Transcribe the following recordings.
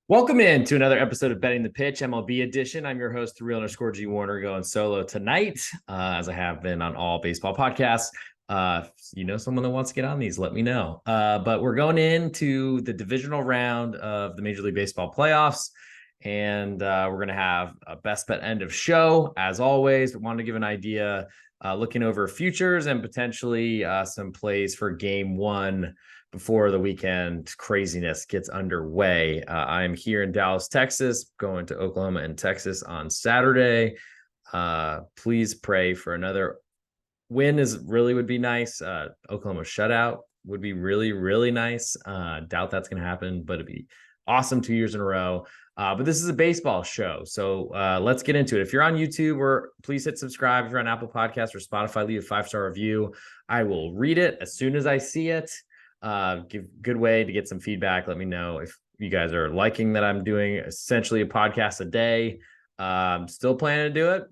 Welcome in to another episode of Betting the Pitch, MLB edition. I'm your host, the real underscore G Warner, going solo tonight, as I have been on all baseball podcasts. Someone that wants to get on these, let me know. But we're going into the divisional round of the Major League Baseball playoffs, and we're going to have a best bet end of show, as always. We wanted to give an idea, looking over futures and potentially some plays for game one before the weekend craziness gets underway. I'm here in Dallas, Texas, going to Oklahoma and Texas on Saturday. Please pray for another win would be nice. Oklahoma shutout would be really, really nice. Doubt that's going to happen, but it'd be awesome 2 years in a row. But this is a baseball show, so let's get into it. If you're on YouTube, please hit subscribe. If you're on Apple Podcasts or Spotify, leave a 5-star review. I will read it as soon as I see it. Give good way to get some feedback. Let me know if you guys are liking that I'm doing essentially a podcast a day. Still planning to do it.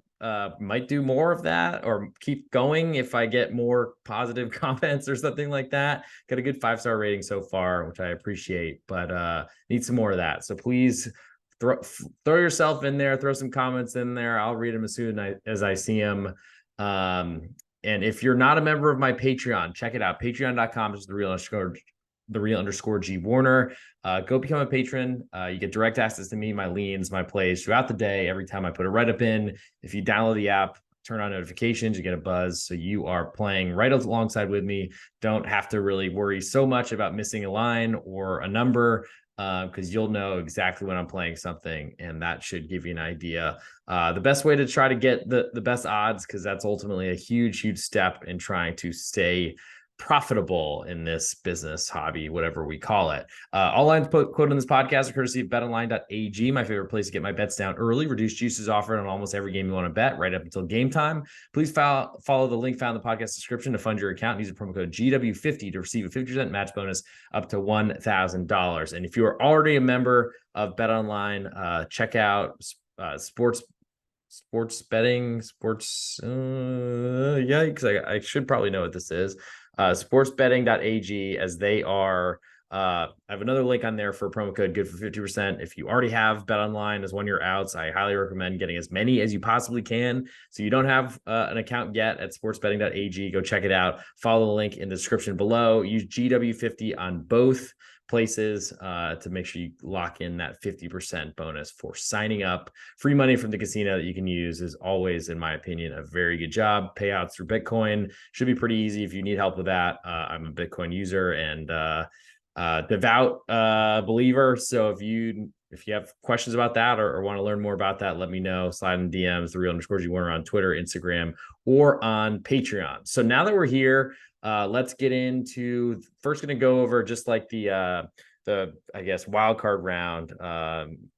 Might do more of that or keep going if I get more positive comments or something like that. Got a good 5-star rating so far, which I appreciate, but need some more of that. So please throw yourself in there, throw some comments in there. I'll read them as soon as I see them. And if you're not a member of my Patreon, check it out. Patreon.com is the real underscore G Warner. Go become a patron. You get direct access to me, my leans, my plays throughout the day. Every time I put a write-up in, if you download the app, turn on notifications, you get a buzz. So you are playing right alongside with me. Don't have to really worry so much about missing a line or a number, because you'll know exactly when I'm playing something, and that should give you an idea. The best way to try to get the best odds, because that's ultimately a huge step in trying to stay profitable in this business hobby, whatever we call it. All lines quoted in this podcast are courtesy of betonline.ag, my favorite place to get my bets down early. Reduced juices offered on almost every game you want to bet right up until game time. Please follow the link found in the podcast description to fund your account and use the promo code GW50 to receive a 50% match bonus up to $1,000. And if you are already a member of BetOnline, check out sports betting, yikes, I should probably know what this is. Sportsbetting.ag, as they are. I have another link on there for a promo code good for 50%. If you already have Bet Online as one of your outs, I highly recommend getting as many as you possibly can. So you don't have an account yet at sportsbetting.ag, go check it out. Follow the link in the description below. Use GW50 on both places to make sure you lock in that 50% bonus for signing up. Free money from the casino that you can use is always, in my opinion, a very good job. Payouts through Bitcoin should be pretty easy if you need help with that. I'm a Bitcoin user and devout believer. So if you have questions about that or want to learn more about that, let me know. Slide in DMs, the real underscore G Warner on Twitter, Instagram, or on Patreon. So now that we're here, let's get into first going to go over just like the I guess wild card round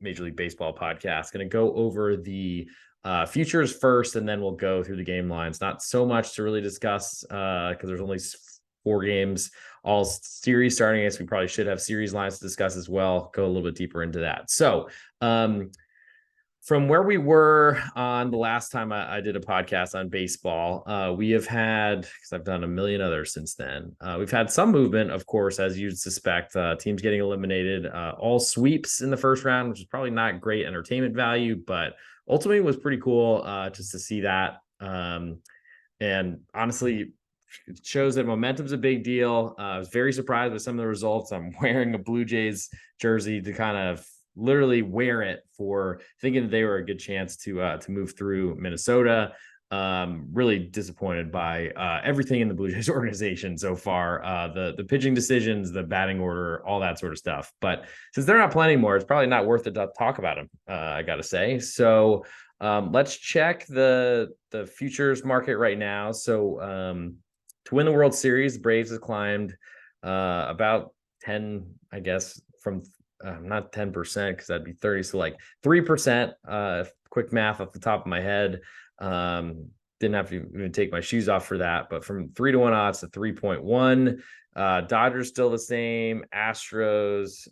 Major League Baseball podcast. Going to go over the futures first, and then we'll go through the game lines. Not so much to really discuss because there's only 4 games all series starting. I guess we probably should have series lines to discuss as well. Go a little bit deeper into that. So from where we were on the last time I did a podcast on baseball, we have had, because I've done a million others since then, we've had some movement, of course, as you'd suspect, teams getting eliminated, all sweeps in the first round, which is probably not great entertainment value, but ultimately was pretty cool just to see that. And honestly, it shows that momentum's a big deal. I was very surprised with some of the results. I'm wearing a Blue Jays jersey to kind of literally wear it for thinking that they were a good chance to move through Minnesota. Really disappointed by everything in the Blue Jays organization so far. The pitching decisions, the batting order, all that sort of stuff. But since they're not playing anymore, it's probably not worth it to talk about them. I got to say. So let's check the futures market right now. So to win the World Series, the Braves have climbed about 10, I guess, from not 10% because that'd be 30. So like 3%, quick math off the top of my head. didn't have to even take my shoes off for that. But from 3-1 odds to 3.1. Dodgers still the same. Astros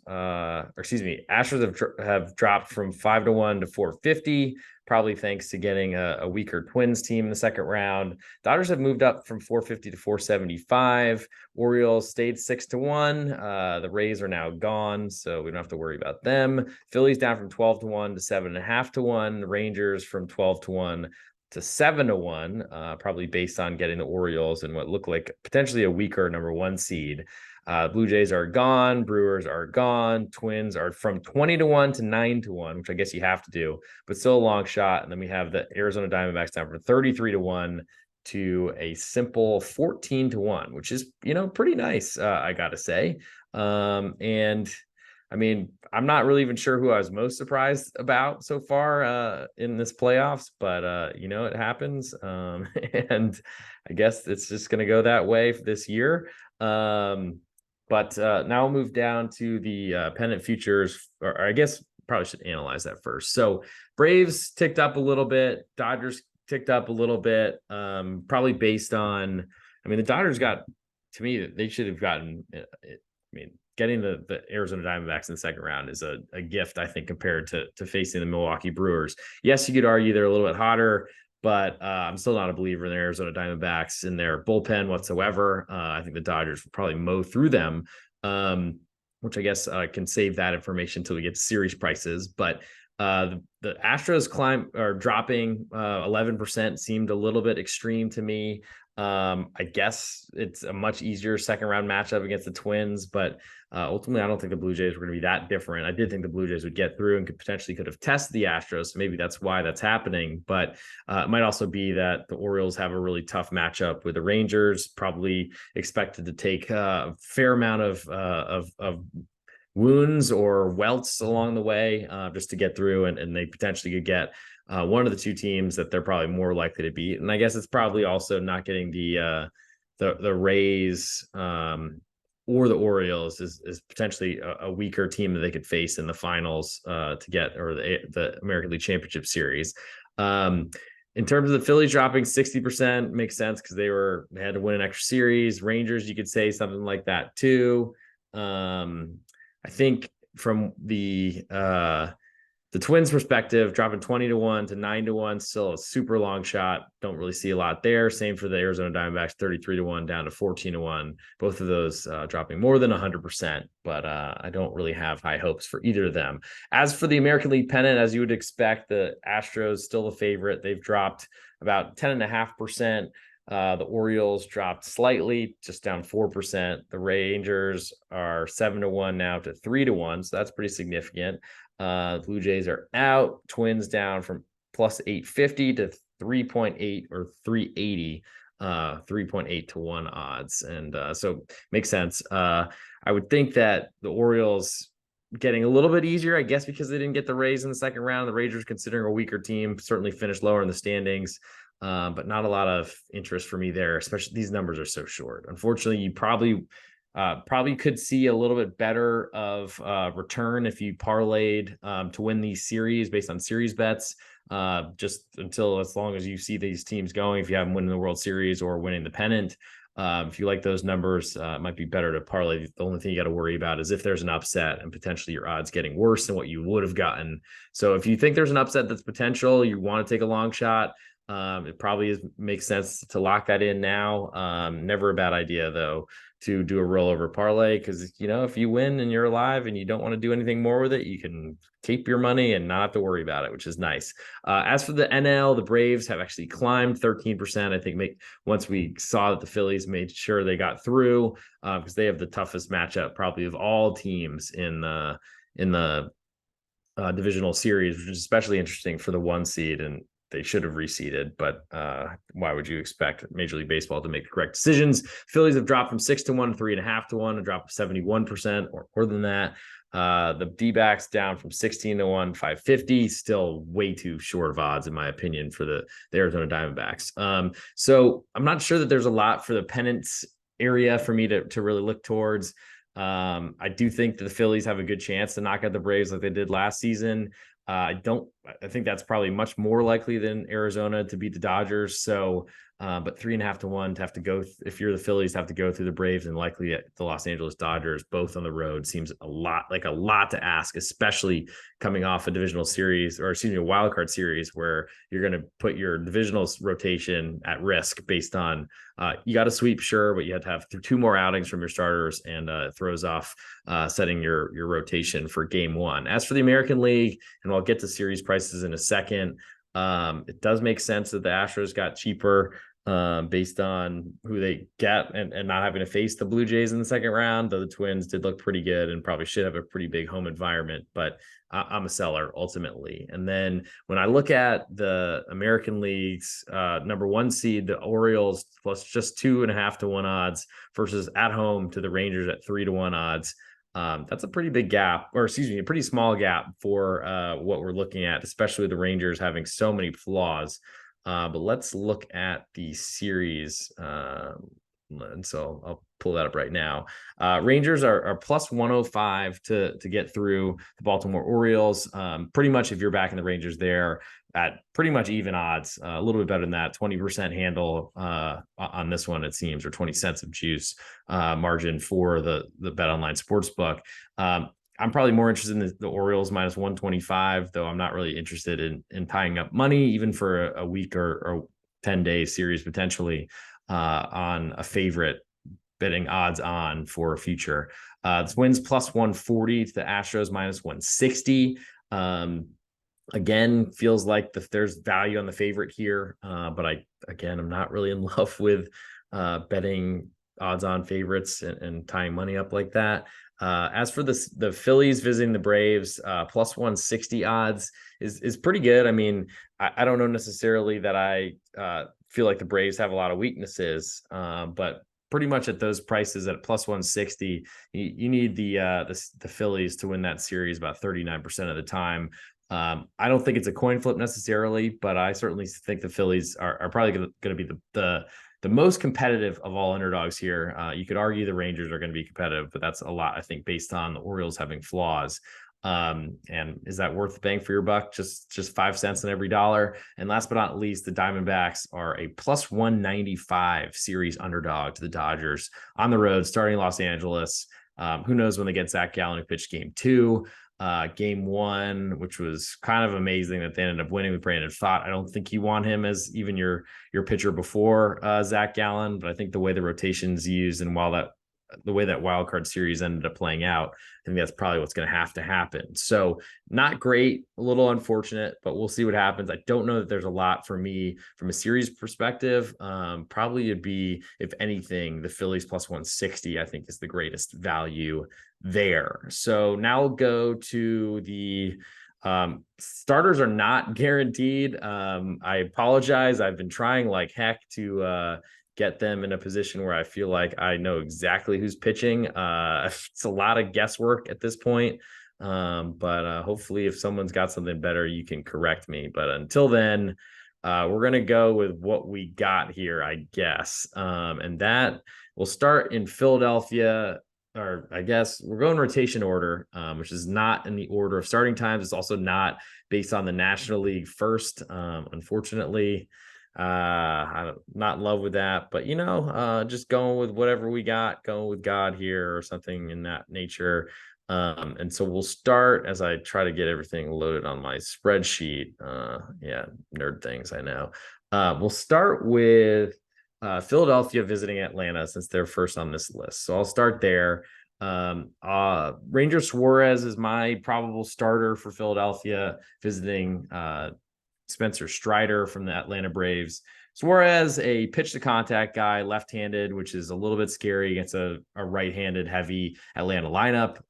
have dropped from 5-1 to 450, probably thanks to getting a weaker Twins team in the second round. Dodgers have moved up from 450 to 475. Orioles stayed 6-1. The Rays are now gone, so we don't have to worry about them. Phillies down from 12-1 to 7.5-1. Rangers from 12-1 to 7-1, probably based on getting the Orioles and what looked like potentially a weaker number 1 seed. Blue Jays are gone. Brewers are gone. Twins are from 20-1 to 9-1, which I guess you have to do, but still a long shot. And then we have the Arizona Diamondbacks down from 33-1 to a simple 14-1, which is, pretty nice, I got to say. And I mean, I'm not really even sure who I was most surprised about so far in this playoffs, but it happens. And I guess it's just going to go that way for this year. But now we'll move down to the pennant futures, or I guess probably should analyze that first. So Braves ticked up a little bit. Dodgers ticked up a little bit, probably based on, the Dodgers to me, they should have gotten, getting the Arizona Diamondbacks in the second round is a gift, I think, compared to facing the Milwaukee Brewers. Yes, you could argue they're a little bit hotter, but I'm still not a believer in the Arizona Diamondbacks in their bullpen whatsoever. I think the Dodgers will probably mow through them, which I guess can save that information until we get to series prices. But the Astros dropping 11% seemed a little bit extreme to me. I guess it's a much easier second round matchup against the Twins, but ultimately I don't think the Blue Jays were going to be that different. I did think the Blue Jays would get through and could have tested the Astros. So maybe that's why that's happening, but it might also be that the Orioles have a really tough matchup with the Rangers, probably expected to take a fair amount of wounds or welts along the way just to get through, and they potentially could get one of the two teams that they're probably more likely to beat. And I guess it's probably also not getting the Rays or the Orioles is potentially a weaker team that they could face in the finals to get, or the American League Championship Series. In terms of the Phillies dropping 60%, makes sense because they had to win an extra series. Rangers, you could say something like that too. I think from the Twins perspective, dropping 20-1 to 9-1, still a super long shot. Don't really see a lot there. Same for the Arizona Diamondbacks, 33-1 down to 14-1. Both of those dropping more than 100%, but I don't really have high hopes for either of them. As for the American League pennant, as you would expect, the Astros still the favorite. They've dropped about 10.5%. The Orioles dropped slightly, just down 4%. The Rangers are 7-1 now to 3-1, so that's pretty significant. Blue Jays are out. Twins down from plus 850 to 3.8 or 380, 3.8 to 1 odds. And so makes sense. I would think that the Orioles getting a little bit easier, I guess, because they didn't get the Rays in the second round. The Rangers, considering a weaker team, certainly finished lower in the standings. But not a lot of interest for me there, especially these numbers are so short. Unfortunately, you probably could see a little bit better of return if you parlayed to win these series based on series bets, just until as long as you see these teams going, if you have them winning the World Series or winning the pennant. If you like those numbers, it might be better to parlay. The only thing you got to worry about is if there's an upset and potentially your odds getting worse than what you would have gotten. So if you think there's an upset that's potential, you want to take a long shot, it probably makes sense to lock that in now. Never a bad idea, though, to do a rollover parlay, because if you win and you're alive and you don't want to do anything more with it, you can keep your money and not have to worry about it, which is nice. As for the NL, the Braves have actually climbed 13%. I think once we saw that the Phillies made sure they got through, because they have the toughest matchup probably of all teams in the divisional series, which is especially interesting for the 1 seed, and they should have reseeded, but why would you expect Major League Baseball to make the correct decisions? Phillies have dropped from 6-1 to 3.5-1, a drop of 71% or more than that. The D-backs down from 16-1, 550, still way too short of odds, in my opinion, for the Arizona Diamondbacks. So I'm not sure that there's a lot for the pennants area for me to really look towards. I do think that the Phillies have a good chance to knock out the Braves like they did last season. I think that's probably much more likely than Arizona to beat the Dodgers. So, but 3.5 to 1 to have to go, if you're the Phillies, to have to go through the Braves and likely the Los Angeles Dodgers, both on the road, seems a lot to ask, especially coming off a divisional series, or excuse me, a wild card series where you're going to put your divisional rotation at risk based on you got to sweep, sure, but you have to have 2 more outings from your starters, and it throws off setting your rotation for game 1. As for the American League, and I'll get to series prices in a second, it does make sense that the Astros got cheaper based on who they get, and not having to face the Blue Jays in the second round, though the Twins did look pretty good and probably should have a pretty big home environment. But I'm a seller ultimately. And then when I look at the American League's number 1 seed, the Orioles, plus just 2.5 to 1 odds versus at home to the Rangers at 3 to 1 odds. That's a pretty big gap, or excuse me, a pretty small gap for what we're looking at, especially with the Rangers having so many flaws. But let's look at the series. And so I'll pull that up right now. Rangers are plus 105 to get through the Baltimore Orioles. Pretty much if you're back in the Rangers there at pretty much even odds, a little bit better than that, 20% handle on this one, it seems, or 20 cents of juice margin for the Bet Online Sportsbook. I'm probably more interested in the Orioles minus 125, though I'm not really interested in tying up money, even for a week or 10-day series potentially on a favorite betting odds on for a future. This wins plus 140 to the Astros minus 160. Again, feels like there's value on the favorite here, but I'm not really in love with betting odds on favorites and tying money up like that. As for the Phillies visiting the Braves, plus 160 odds is pretty good. I mean, I don't know necessarily that I feel like the Braves have a lot of weaknesses, but pretty much at those prices at plus 160, you need the Phillies to win that series about 39% of the time. I don't think it's a coin flip necessarily, but I certainly think the Phillies are probably going to be the most competitive of all underdogs here. You could argue the Rangers are going to be competitive, but that's a lot, I think, based on the Orioles having flaws. And is that worth the bang for your buck? Just 5 cents on every dollar. And last but not least, the Diamondbacks are a plus 195 series underdog to the Dodgers on the road, starting in Los Angeles. Who knows when they get Zach Gallen, who pitched game 2. Game 1, which was kind of amazing that they ended up winning with Brandon Pfaadt. I don't think you want him as even your pitcher before Zach Gallen, but I think the way the rotation's used, and the way that wild card series ended up playing out, I think that's probably what's going to have to happen. So not great, a little unfortunate, but we'll see what happens. I don't know that there's a lot for me from a series perspective. Probably it'd be, if anything, the Phillies plus 160, I think, is the greatest value there. So now we'll go to the starters are not guaranteed. I apologize. I've been trying like heck to get them in a position where I feel like I know exactly who's pitching. It's a lot of guesswork at this point. But hopefully if someone's got something better, you can correct me. But until then, we're going to go with what we got here, I guess. And that will start in Philadelphia, or I guess we're going rotation order, which is not in the order of starting times. It's also not based on the National League first, unfortunately. I'm not in love with that, but just going with whatever we got, going with God here or something in that nature. And so we'll start as I try to get everything loaded on my spreadsheet. Nerd things, I know. We'll start with Philadelphia visiting Atlanta, since they're first on this list. So I'll start there. Ranger Suarez is my probable starter for Philadelphia, visiting Spencer Strider from the Atlanta Braves. Suarez, a pitch to contact guy, left-handed, which is a little bit scary against a right-handed heavy Atlanta lineup.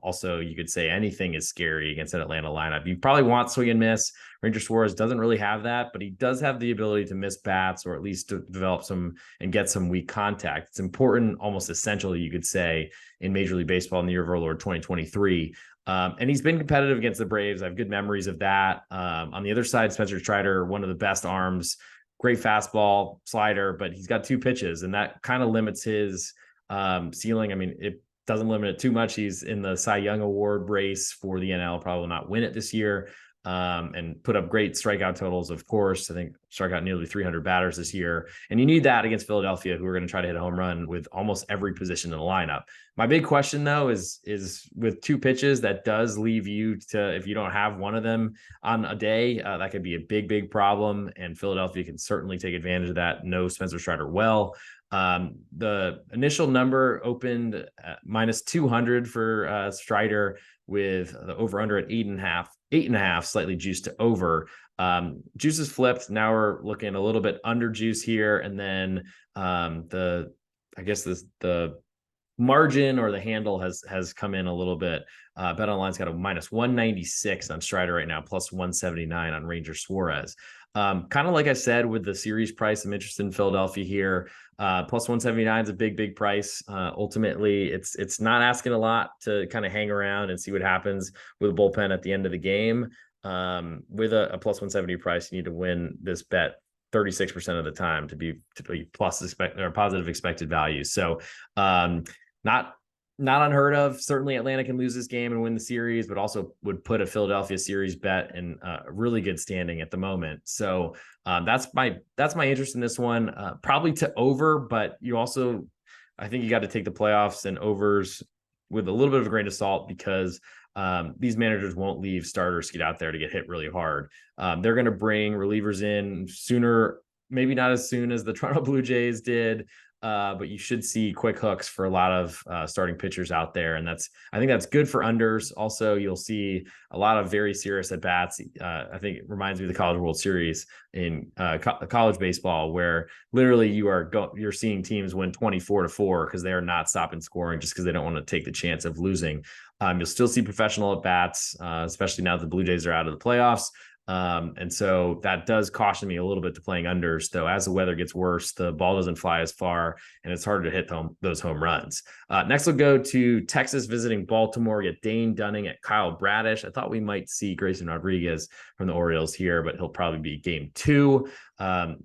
Also, you could say anything is scary against an Atlanta lineup. You probably want swing and miss. Ranger Suarez doesn't really have that, but he does have the ability to miss bats, or at least to develop some and get some weak contact. It's important, almost essential, you could say, in Major League Baseball in the year of our Lord 2023. And he's been competitive against the Braves. I have good memories of that. On the other side, Spencer Strider, one of the best arms, great fastball, slider, but he's got 2 pitches, and that kind of limits his ceiling. I mean, it doesn't limit it too much. He's in the Cy Young Award race for the NL, probably will not win it this year. and put up great strikeout totals. Of course, I think struck out nearly 300 batters this year, and you need that against Philadelphia, who are going to try to hit a home run with almost every position in the lineup. My big question though is with two pitches, that does leave you to, if you don't have one of them on a day, that could be a big problem, and Philadelphia can certainly take advantage of that. No Spencer Strider well. The initial number opened minus 200 for Strider, with the over under at 8.5, slightly juiced to over. Juice is flipped. Now we're looking a little bit under juice here. And then the margin or the handle has come in a little bit. BetOnline's got a minus 196 on Strider right now, plus 179 on Ranger Suarez. Kind of like I said with the series price, I'm interested in Philadelphia here. Plus 179 is a big price. Ultimately, it's not asking a lot to kind of hang around and see what happens with a bullpen at the end of the game. With a plus 170 price, you need to win this bet 36% of the time to be positive expected value. So not unheard of. Certainly Atlanta can lose this game and win the series, but also would put a Philadelphia series bet in a really good standing at the moment. So that's my interest in this one. Probably to over, but I think you got to take the playoffs and overs with a little bit of a grain of salt, because these managers won't leave starters get out there to get hit really hard. They're going to bring relievers in sooner, maybe not as soon as the Toronto Blue Jays did, but you should see quick hooks for a lot of starting pitchers out there. And I think that's good for unders. Also, you'll see a lot of very serious at bats. I think it reminds me of the College World Series in college baseball, where literally you're seeing teams win 24-4 because they are not stopping scoring just because they don't want to take the chance of losing. You'll still see professional at bats, especially now that the Blue Jays are out of the playoffs. And so that does caution me a little bit to playing unders, though. As the weather gets worse, the ball doesn't fly as far and it's harder to hit those home runs. Next, we'll go to Texas visiting Baltimore. Get Dane Dunning at Kyle Bradish. I thought we might see Grayson Rodriguez from the Orioles here, but he'll probably be game 2.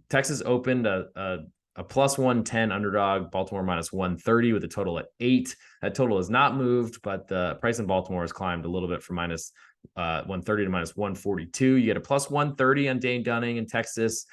Texas opened a plus 110 underdog, Baltimore minus 130 with a total at 8. That total has not moved, but the price in Baltimore has climbed a little bit from minus 130 to minus 142. You get a plus 130 on Dane Dunning in Texas,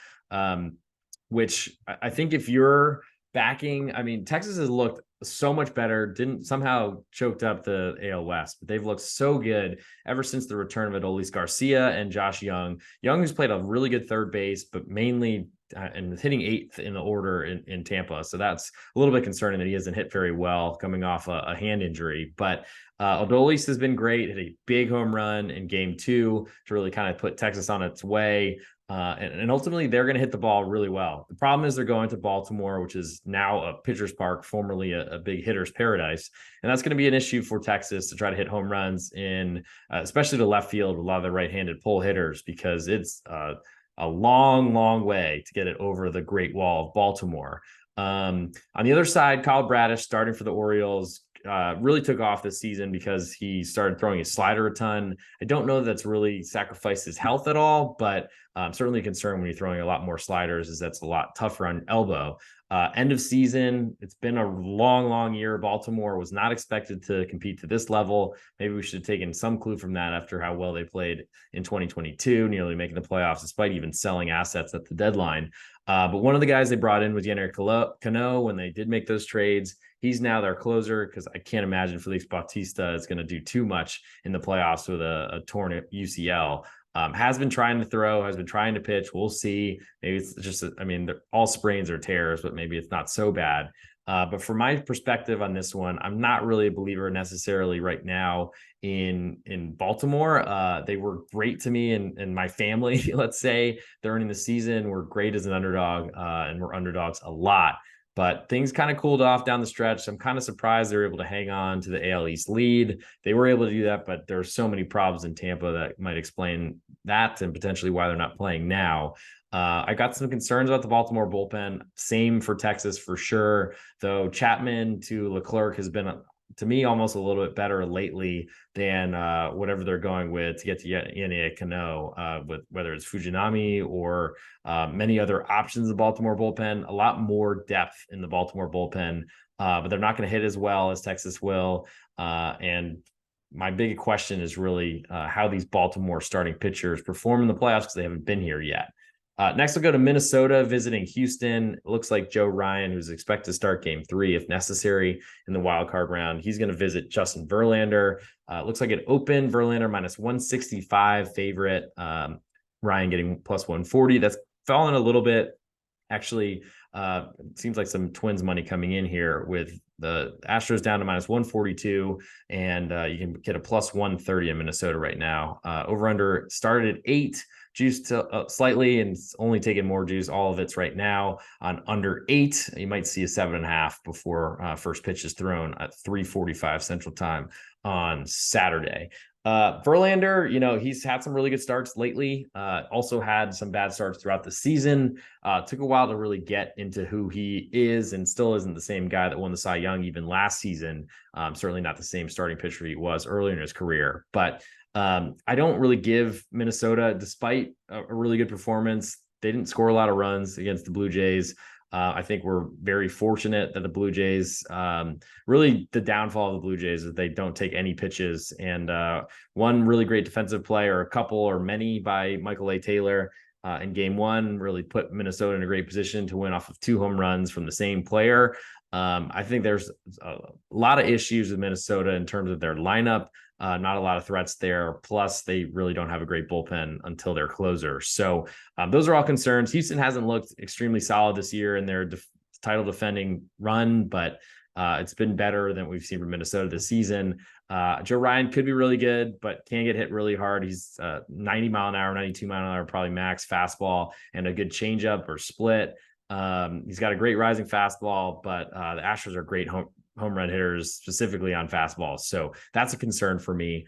which I think if you're backing, Texas has looked so much better, somehow choked up the AL West, but they've looked so good ever since the return of Adolis Garcia and Josh Young, who's played a really good third base, but mainly and hitting 8th in the order in Tampa. So that's a little bit concerning that he hasn't hit very well coming off a hand injury. But Adolis has been great, hit a big home run in game 2 to really kind of put Texas on its way. And ultimately, they're going to hit the ball really well. The problem is they're going to Baltimore, which is now a pitcher's park, formerly a big hitter's paradise. And that's going to be an issue for Texas to try to hit home runs in, especially to left field with a lot of the right-handed pull hitters, because it's a long way to get it over the Great Wall of Baltimore. On the other side, Kyle Bradish, starting for the Orioles, really took off this season because he started throwing his slider a ton. I don't know that that's really sacrificed his health at all, but certainly a concern when you're throwing a lot more sliders is that's a lot tougher on elbow. End of season, it's been a long year. Baltimore was not expected to compete to this level. Maybe we should have taken some clue from that after how well they played in 2022, nearly making the playoffs despite even selling assets at the deadline. But one of the guys they brought in was Yennier Cano when they did make those trades. He's now their closer, because I can't imagine Felix Bautista is going to do too much in the playoffs with a torn UCL. Has been trying to throw, has been trying to pitch. We'll see. Maybe it's just, all sprains or tears, but maybe it's not so bad. But from my perspective on this one, I'm not really a believer necessarily right now in Baltimore. They were great to me and my family, let's say, during the season. Were great as an underdog, and we're underdogs a lot. But things kind of cooled off down the stretch. I'm kind of surprised they were able to hang on to the AL East lead. They were able to do that, but there's so many problems in Tampa that might explain that and potentially why they're not playing now. I got some concerns about the Baltimore bullpen. Same for Texas for sure, though Chapman to Leclerc has been, to me, almost a little bit better lately than whatever they're going with to get to Yennier Cano, with whether it's Fujinami or many other options in the Baltimore bullpen. A lot more depth in the Baltimore bullpen, but they're not going to hit as well as Texas will. And my big question is really how these Baltimore starting pitchers perform in the playoffs because they haven't been here yet. Next, we'll go to Minnesota visiting Houston. It looks like Joe Ryan, who's expected to start game 3 if necessary in the wild card round. He's going to visit Justin Verlander. Looks like it opened Verlander minus 165 favorite. Ryan getting plus 140. That's fallen a little bit. Actually, it seems like some Twins money coming in here with the Astros down to minus 142, and you can get a plus 130 in Minnesota right now. Over under started at 8, juiced to, slightly, and it's only taking more juice. All of it's right now on under 8. You might see a 7.5 before first pitch is thrown at 3:45 Central Time on Saturday. Verlander, he's had some really good starts lately. Also had some bad starts throughout the season. Took a while to really get into who he is, and still isn't the same guy that won the Cy Young even last season. Certainly not the same starting pitcher he was earlier in his career. But I don't really give Minnesota, despite a really good performance. They didn't score a lot of runs against the Blue Jays. I think we're very fortunate that the Blue Jays, really the downfall of the Blue Jays is they don't take any pitches. And one really great defensive play, or a couple or many by Michael A. Taylor in game 1 really put Minnesota in a great position to win off of 2 home runs from the same player. I think there's a lot of issues with Minnesota in terms of their lineup. Not a lot of threats there. Plus, they really don't have a great bullpen until their closer. So those are all concerns. Houston hasn't looked extremely solid this year in their title defending run, but it's been better than we've seen from Minnesota this season. Joe Ryan could be really good, but can get hit really hard. He's 90 mile an hour, 92 mile an hour, probably max fastball, and a good changeup or split. He's got a great rising fastball, but the Astros are great home run hitters, specifically on fastballs. So that's a concern for me.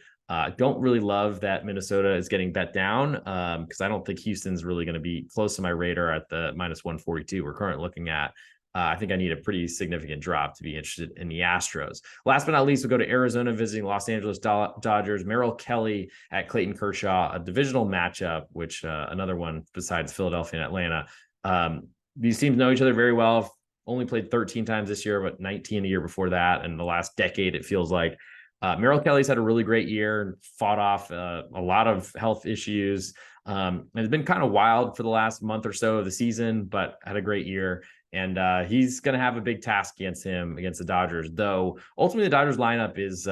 Don't really love that Minnesota is getting bet down because I don't think Houston's really going to be close to my radar at the minus 142 we're currently looking at. I think I need a pretty significant drop to be interested in the Astros. Last but not least, we'll go to Arizona visiting Los Angeles Dodgers. Merrill Kelly at Clayton Kershaw, a divisional matchup, which another one besides Philadelphia and Atlanta. These teams know each other very well. Only played 13 times this year, but 19 the year before that. And the last decade, it feels like. Merrill Kelly's had a really great year and fought off a lot of health issues. It's been kind of wild for the last month or so of the season, but had a great year. And he's going to have a big task against the Dodgers, though ultimately the Dodgers lineup is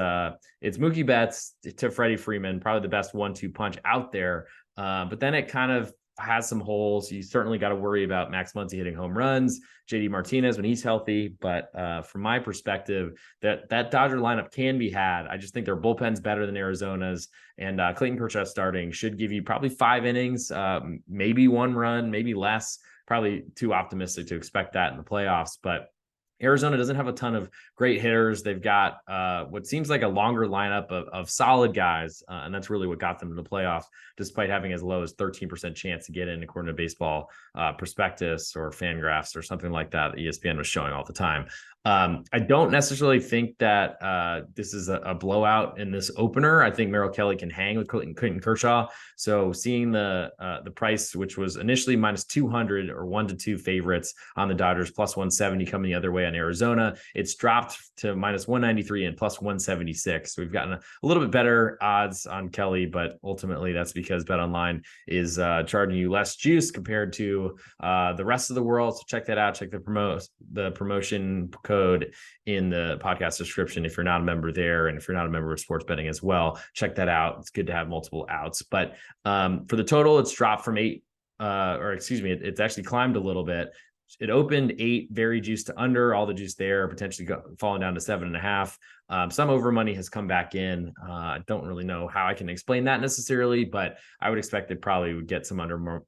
it's Mookie Betts to Freddie Freeman, probably the best 1-2 punch out there. But then it kind of has some holes. You certainly got to worry about Max Muncy hitting home runs, JD Martinez when he's healthy. But from my perspective, that Dodger lineup can be had. I just think their bullpen's better than Arizona's, and Clayton Kershaw starting should give you probably 5 innings, maybe 1 run, maybe less. Probably too optimistic to expect that in the playoffs, but Arizona doesn't have a ton of great hitters. They've got what seems like a longer lineup of solid guys, and that's really what got them to the playoffs, despite having as low as 13% chance to get in, according to Baseball Prospectus or Fangraphs or something like that ESPN was showing all the time. I don't necessarily think that this is a blowout in this opener. I think Merrill Kelly can hang with Clayton Kershaw. So seeing the price, which was initially minus 200 or 1-2 favorites on the Dodgers, plus 170 coming the other way on Arizona, it's dropped to minus 193 and plus 176. So we've gotten a little bit better odds on Kelly, but ultimately that's because BetOnline is charging you less juice compared to the rest of the world. So check that out. Check the promotion code in the podcast description if you're not a member there, and if you're not a member of sports betting as well, check that out. It's good to have multiple outs. But for the total, it's dropped from 8 it's actually climbed a little bit. It opened 8, very juiced to under, all the juice there, potentially falling down to 7.5. Some over money has come back in. I don't really know how I can explain that necessarily, but I would expect it probably would get some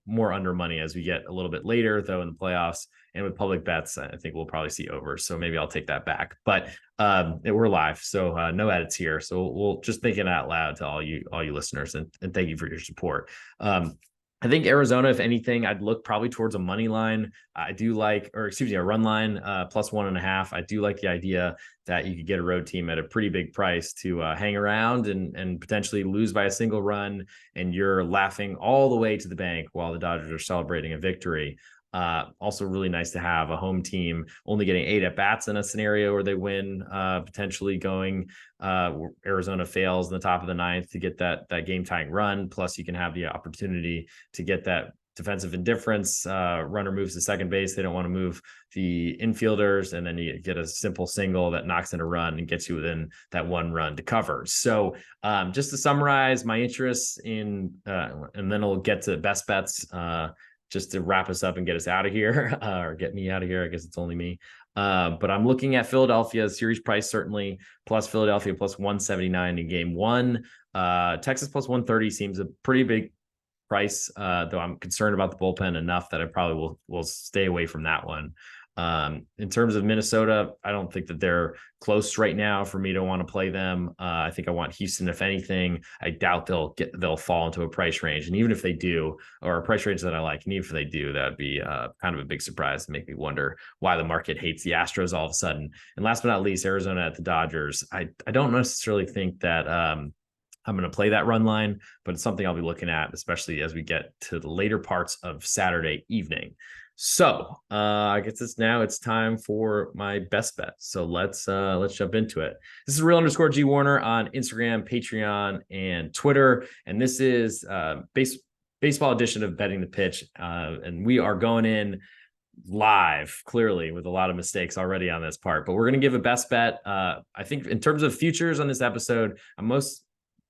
more under money as we get a little bit later, though, in the playoffs. And with public bets, I think we'll probably see over. So maybe I'll take that back. But we're live, so no edits here. So we'll just think it out loud to all you listeners, and thank you for your support. I think Arizona, if anything, I'd look probably towards a money line. I do like, a run line plus 1.5. I do like the idea that you could get a road team at a pretty big price to hang around and potentially lose by a single run, and you're laughing all the way to the bank while the Dodgers are celebrating a victory. Also really nice to have a home team only getting 8 at bats in a scenario where they win, potentially going, Arizona fails in the top of the ninth to get that game tying run. Plus you can have the opportunity to get that defensive indifference, runner moves to second base. They don't want to move the infielders, and then you get a simple single that knocks in a run and gets you within that 1 run to cover. So just to summarize my interests in, and then we'll get to best bets, just to wrap us up and get us out of here, or get me out of here. I guess it's only me. But I'm looking at Philadelphia series price, certainly plus Philadelphia plus 179 in game 1. Texas plus 130 seems a pretty big price, though I'm concerned about the bullpen enough that I probably will stay away from that one. In terms of Minnesota, I don't think that they're close right now for me to want to play them. I think I want Houston, if anything. I doubt they'll fall into a price range. And even if they do, or a price range that I like, and even if they do, that would be kind of a big surprise to make me wonder why the market hates the Astros all of a sudden. And last but not least, Arizona at the Dodgers. I don't necessarily think that I'm going to play that run line, but it's something I'll be looking at, especially as we get to the later parts of Saturday evening. So I guess it's time for my best bet. So let's jump into it. This is real_G Warner on Instagram, Patreon, and Twitter. And this is baseball edition of Betting the Pitch. And we are going in live, clearly, with a lot of mistakes already on this part, but we're going to give a best bet. I think in terms of futures on this episode, I'm most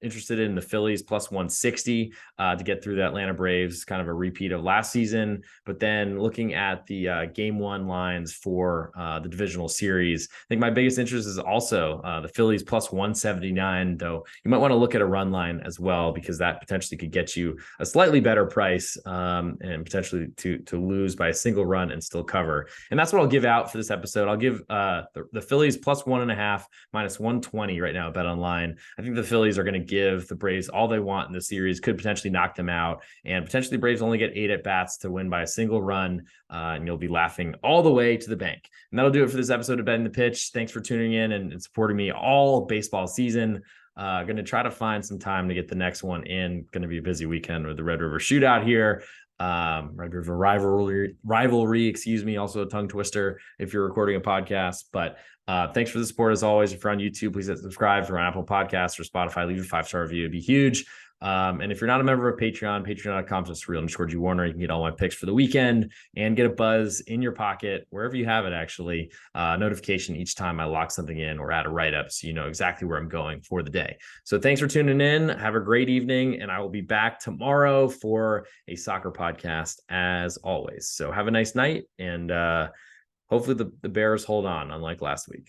interested in the Phillies plus 160 to get through the Atlanta Braves, kind of a repeat of last season. But then looking at the game 1 lines for the divisional series, I think my biggest interest is also the Phillies plus 179, though you might want to look at a run line as well, because that potentially could get you a slightly better price, and potentially to lose by a single run and still cover. And that's what I'll give out for this episode. I'll give the Phillies plus 1.5 minus 120 right now at Bet Online. I think the Phillies are going to give the Braves all they want in the series, could potentially knock them out, and potentially Braves only get 8 at bats to win by a single run, and you'll be laughing all the way to the bank. And that'll do it for this episode of Betting the Pitch. Thanks for tuning in and supporting me all baseball season. Going to try to find some time to get the next one in. Going to be a busy weekend with the Red River Shootout here. Red River rivalry, excuse me, also a tongue twister if you're recording a podcast. But thanks for the support as always. If you're on YouTube, please hit subscribe. If you're on Apple Podcasts or Spotify, leave a 5-star review. It'd be huge. And if you're not a member of Patreon, patreon.com/real_G Warner, you can get all my picks for the weekend and get a buzz in your pocket, wherever you have it, actually, notification each time I lock something in or add a write-up, so you know exactly where I'm going for the day. So thanks for tuning in. Have a great evening, and I will be back tomorrow for a soccer podcast as always. So have a nice night, and hopefully the Bears hold on, unlike last week.